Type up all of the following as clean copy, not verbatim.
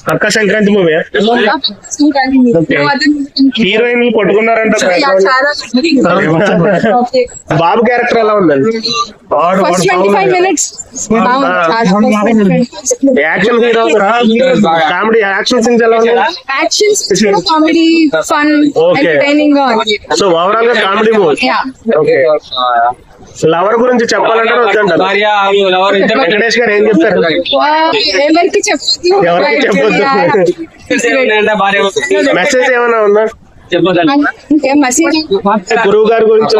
పక్క Sankranti movie. Heroine కొట్టుకున్నారంట. బాబు character ఎలా ఉందండి? Action hero, comedy, action scenes ఎలా ఉన్నాయి? ఓకే, సో ఓవరాల్ గా కామెడీ మూవీ. ఓకే, లవర్ గురించి చెప్పాలంటే వెంకటేష్ గారు ఏం చెప్తారు? ఎవరికి చెప్పొద్దు. మెసేజ్ ఏమైనా ఉందా? గురువు గారి గురించి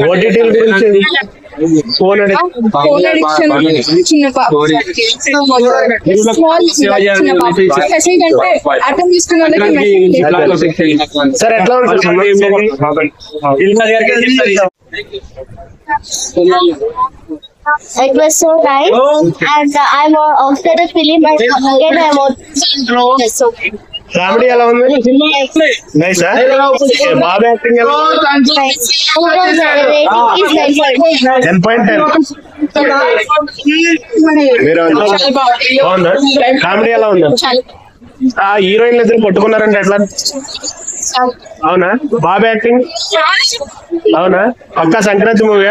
ఓటీటీ గురించి, ఫోన్ అడిక్షన్, సార్ ఎట్లా ఉంటుంది? It was so nice, and I'm after the film and again I'm so comedy ఎలా ఉంది? నైస్. బాబు యాక్టింగ్ ఎలా? 10.10. బాగుందా? కామెడీ ఎలా ఉంది? ఆ హీరోయిన్లు ఇద్దరు కొట్టుకున్నారంటే ఎట్లా? అవునా? బాబు యాక్టింగ్ అవునా? పక్కా సంక్రాంతి మూవీ.